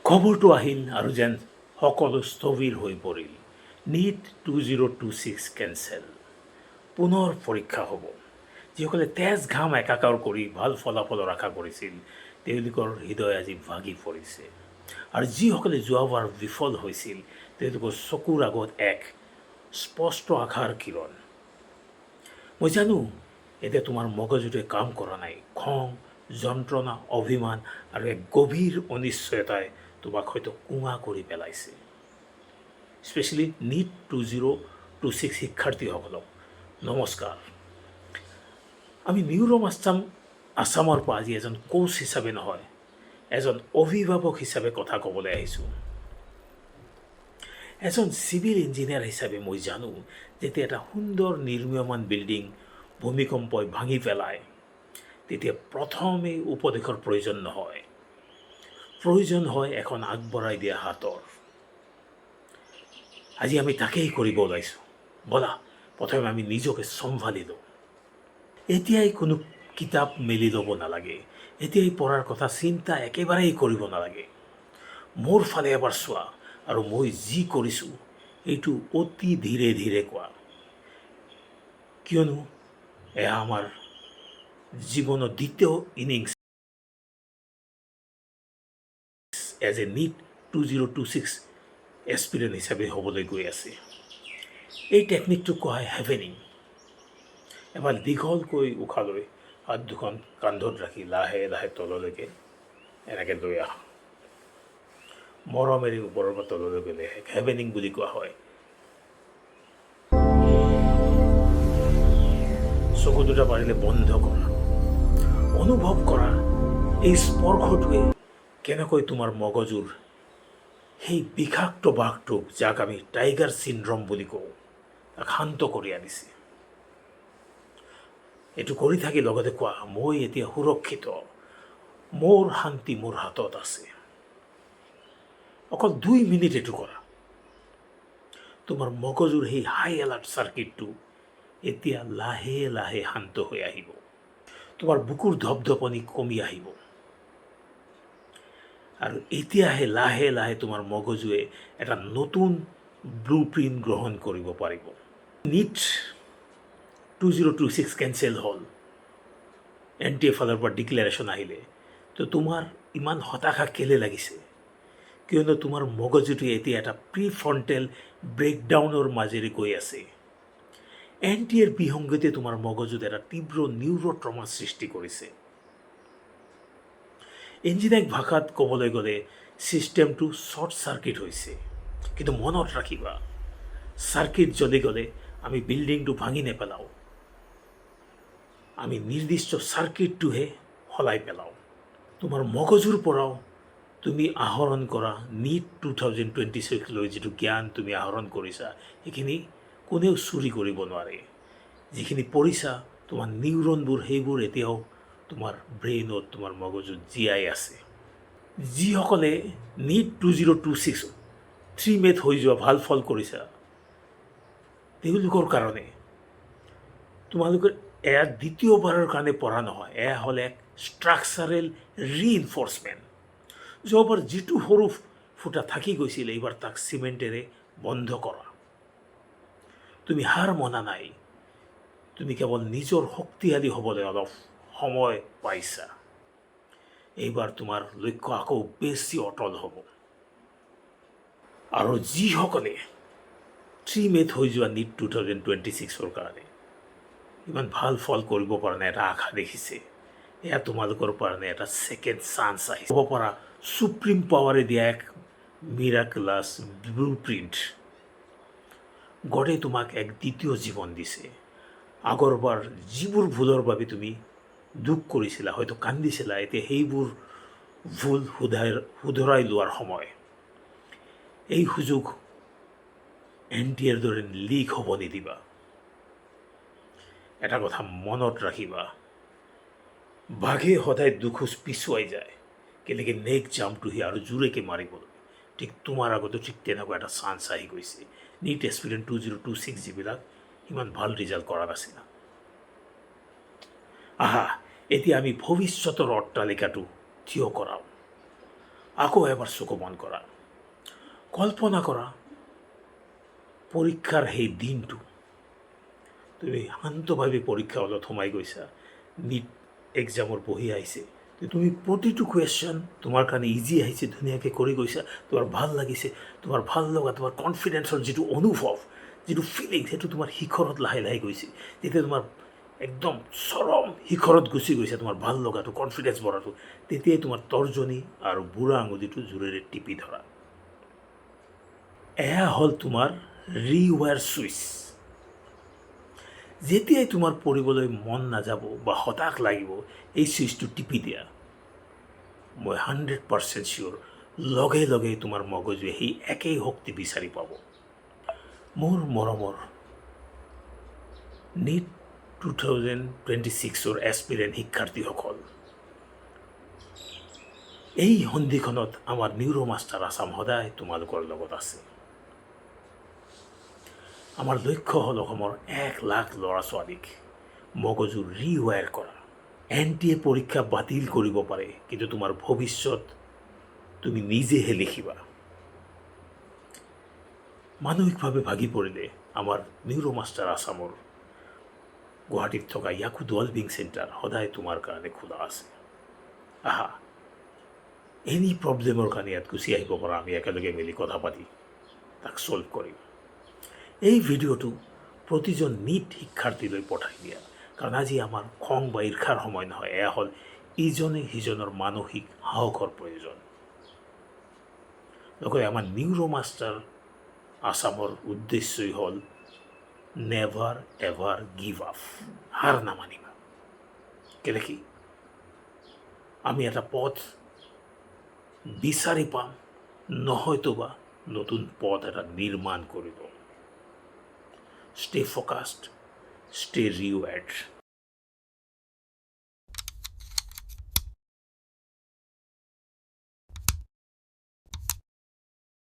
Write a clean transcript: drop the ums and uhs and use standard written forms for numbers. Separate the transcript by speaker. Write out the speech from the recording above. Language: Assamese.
Speaker 1: খবৰটো আহিল আৰু যেন সকলো স্থবিৰ হৈ পৰিল। NEET 2026 cancel. পুনৰ পৰীক্ষা হ'ব। যিসকলে তেজ ঘাম একাকাৰ কৰি ভাল ফলাফলৰ আশা কৰিছিল তেওঁলোকৰ হৃদয় আজি ভাগি পৰিছে। আৰু যিসকলে যোৱাবাৰ বিফল হৈছিল তেওঁলোকৰ চকুৰ আগত এক স্পষ্ট আশাৰ কিৰণ। মই জানো এতিয়া তোমাৰ মগজুটোৱে কাম কৰা নাই। খং, যন্ত্ৰণা, অভিমান আৰু এক গভীৰ অনিশ্চয়তাই তোমাক হয়তো কোঙা কৰি পেলাইছে। স্পেচিয়েলি NEET 2026 শিক্ষাৰ্থীসকলক নমস্কাৰ। আমি নিউৰম আছামৰ পৰা আজি এজন কোচ হিচাপে নহয়, এজন অভিভাৱক হিচাপে কথা ক'বলৈ আহিছোঁ। এজন চিভিল ইঞ্জিনিয়াৰ হিচাপে মই জানো যেতিয়া এটা সুন্দৰ নিৰ্মীয়মান বিল্ডিং ভূমিকম্পই ভাঙি পেলায় তেতিয়া প্ৰথমে উপদেশৰ প্ৰয়োজন নহয়, প্ৰয়োজন হয় এখন আগবঢ়াই দিয়া হাতৰ। আজি আমি তাকেই কৰিব ওলাইছোঁ। ব'লা প্ৰথমে আমি নিজকে চম্ভালি লওঁ। এতিয়াই কোনো কিতাপ মেলি ল'ব নালাগে। এতিয়াই পঢ়াৰ কথা চিন্তা একেবাৰেই কৰিব নালাগে। মোৰ ফালে এবাৰ চোৱা আৰু মই যি কৰিছোঁ এইটো অতি ধীৰে ধীৰে কোৱা, কিয়নো এয়া আমাৰ জীৱনৰ দ্বিতীয় ইনিংছ এজ এ NEET 2026 এছপিৰেণ্ট হিচাপে হ'বলৈ গৈ আছে। এই টেকনিকটোক কোৱা হয় হেভেনিং। এবাৰ দীঘলকৈ উশাহ লৈ হাত দুখন কান্ধত ৰাখি লাহে লাহে তললৈকে এনেকৈ লৈ আহা। মৰমেৰে ওপৰৰ পৰা তললৈ গ'লে হেভেনিং বুলি কোৱা হয়। চকু দুটা পাৰিলে বন্ধ কৰা। অনুভৱ কৰা এই স্পৰ্শটোৱে কেনেকৈ তোমাৰ মগজুৰ সেই বিষাক্ত বাঘটোক, যাক আমি টাইগাৰ চিনড্ৰম বুলি কওঁ, তাক শান্ত কৰি আনিছে। এইটো কৰি থাকি লগতে কোৱা, মই এতিয়া সুৰক্ষিত, মোৰ শান্তি মোৰ হাতত আছে। অকল 2 মিনিট এইটো কৰা। তোমাৰ মগজুৰ সেই হাই এলাৰ্ট চাৰ্কিটটো এতিয়া লাহে লাহে শান্ত হৈ আহিব। তোমাৰ বুকুৰ ধপধপনি কমি আহিব। আৰু এতিয়াহে লাহে লাহে তোমাৰ মগজুৱে এটা নতুন ব্লু প্ৰিণ্ট গ্ৰহণ কৰিব পাৰিব। NEET 2026 কেঞ্চেল হ'ল, NTA ফালৰ পৰা ডিক্লেৰেশ্যন আহিলে, তো তোমাৰ ইমান হতাশা কেলৈ লাগিছে? কিয়নো তোমাৰ মগজুটোৱে এতিয়া এটা প্ৰিফ্ৰণ্টেল ব্ৰেকডাউনৰ মাজেৰে গৈ আছে। NTAৰ বিসংগতিয়ে তোমাৰ মগজুত এটা তীব্ৰ নিউৰ'ট্ৰমা সৃষ্টি কৰিছে। ইঞ্জিনিয়াৰিং ভাষাত ক'বলৈ গ'লে ছিষ্টেমটো শ্বৰ্ট চাৰ্কিট হৈছে। কিন্তু মনত ৰাখিবা, চাৰ্কিট জ্বলি গ'লে আমি বিল্ডিংটো ভাঙি নেপেলাওঁ, আমি নিৰ্দিষ্ট চাৰ্কিটটোহে সলাই পেলাওঁ। তোমাৰ মগজুৰ পৰাও তুমি আহৰণ কৰা NEET 2026 লৈ যিটো জ্ঞান তুমি আহৰণ কৰিছা সেইখিনি কোনেও চুৰি কৰিব নোৱাৰে। যিখিনি পঢ়িছা তোমাৰ নিউৰনবোৰ সেইবোৰ এতিয়াও তোমাৰ ব্ৰেইনত, তোমাৰ মগজুত জীয়াই আছে। যিসকলে NEET 2026 3 মেত হৈ যোৱা ভাল ফল কৰিছা তেওঁলোকৰ কাৰণে তোমালোকৰ এয়া দ্বিতীয়বাৰৰ কাৰণে পঢ়া নহয়, এয়া হ'ল এক ষ্ট্ৰাকচাৰেল ৰিইনফৰ্চমেণ্ট। যোৱাবাৰ যিটো সৰু ফুটা থাকি গৈছিল এইবাৰ তাক চিমেণ্টেৰে বন্ধ কৰা। তুমি হাৰ মনা নাই, তুমি কেৱল নিজৰ শক্তিশালী হ'বলৈ অলপ সময় পাইছা। এইবাৰ তোমাৰ লক্ষ্য আকৌ বেছি অটল হ'ব। আৰু যিসকলে 3 মেত হৈ যোৱা NEET 2026ৰ কাৰণে ইমান ভাল ফল কৰিব পৰা নাই, এটা আশা দেখিছে, এয়া তোমালোকৰ কাৰণে এটা ছেকেণ্ড চান্স আহিছে। হ'ব পৰা সুপ্ৰিম পাৱাৰে দিয়া এক মিৰাকলাছ ব্লু প্ৰিণ্ট। গডে তোমাক এক দ্বিতীয় জীৱন দিছে। আগৰবাৰ যিবোৰ ভুলৰ বাবে তুমি দুখ কৰিছিলা, হয়তো কান্দিছিলা, এতিয়া সেইবোৰ ভুল শুধৰাই লোৱাৰ সময়। এই সুযোগ NTAৰ দৰে লিক হ'ব নিদিবা। এটা কথা মনত ৰাখিবা, বাঘে সদায় দুখোজ পিছুৱাই যায়, কেনেকৈ নেক্সট জাম্পটোহি আৰু জোৰেকৈ মাৰিবলৈ। ঠিক তোমাৰ আগতো ঠিক তেনেকুৱা এটা চান্স আহি গৈছে। NEET এছপিৰেণ্ট 2026 যিবিলাক ইমান ভাল ৰিজাল্ট কৰা নাছিল। আহা এতিয়া আমি ভৱিষ্যতৰ অট্টালিকাটো থিয় কৰাওঁ। আকৌ এবাৰ চকু বন্ধ কৰা, কল্পনা কৰা পৰীক্ষাৰ সেই দিনটো তুমি শান্তভাৱে পৰীক্ষা হলত সোমাই গৈছা, নিট এক্সামৰ বহি আহিছে, তুমি প্ৰতিটো কুৱেশ্যন তোমাৰ কাৰণে ইজি আহিছে, ধুনীয়াকৈ কৰি গৈছা, তোমাৰ ভাল লাগিছে, তোমাৰ ভাল লগা, তোমাৰ কনফিডেন্সৰ যিটো অনুভৱ, যিটো ফিলিং, সেইটো তোমাৰ শিখৰত লাহে লাহে গৈছে। যেতিয়া তোমাৰ একদম চৰম শিখৰত গুচি গৈছে তোমাৰ ভাল লগাটো, কনফিডেন্স বঢ়াটো, তেতিয়াই তোমাৰ তৰ্জনী আৰু বুঢ়া আঙুলিটো জোৰেৰে টিপি ধৰা। এয়া হ'ল তোমাৰ ৰিৱায়াৰ ছুইচ। যেতিয়াই তোমাৰ পঢ়িবলৈ মন নাযাব বা হতাশ লাগিব, এই ছুইচটো টিপি দিয়া। মই 100% চিয়'ৰ লগে লগে তোমাৰ মগজুৱে সেই একেই শক্তি বিচাৰি পাব। মোৰ মৰমৰ নিট 2026 এছপিৰেণ্ট শিক্ষাৰ্থীসকল, এই সন্ধিখনত আমাৰ নিউৰো মাষ্টাৰ আছাম সদায় তোমালোকৰ লগত আছে। আমাৰ লক্ষ্য হ'ল অসমৰ 1 লাখ ল'ৰা ছোৱালীক মগজু ৰিৱায়াৰ কৰা। NTA পৰীক্ষা বাতিল কৰিব পাৰে, কিন্তু তোমাৰ ভৱিষ্যত তুমি নিজেহে লিখিবা। মানসিকভাৱে ভাগি পৰিলে আমাৰ নিউৰো মাষ্টাৰ আছামৰ গুৱাহাটীত থকা য়াকুত ৱেলবিং চেণ্টাৰ সদায় তোমাৰ কাৰণে খোলা আছে। আহা, এনি প্ৰব্লেমৰ কাৰণে ইয়াত গুচি আহিব পৰা, আমি একেলগে মিলি কথা পাতি তাক ছল্ভ কৰিম। এই ভিডিঅ'টো প্ৰতিজন নিট শিক্ষাৰ্থীলৈ পঠাই দিয়া, কাৰণ আজি আমাৰ খং বা ঈৰ্ষাৰ সময় নহয়, এয়া হ'ল ইজনে সিজনৰ মানসিক সাহসৰ প্ৰয়োজন। লগতে আমাৰ নিউৰো মাষ্টাৰ আছামৰ উদ্দেশ্যই হ'ল নেভাৰ এভাৰ গিভ আপ, হাৰ নামানিবা। কেলে কি আমি এটা পথ বিচাৰি পাম, নহয়তোবা নতুন পথ এটা নিৰ্মাণ কৰি ল'ম। Stay focused, stay rewired.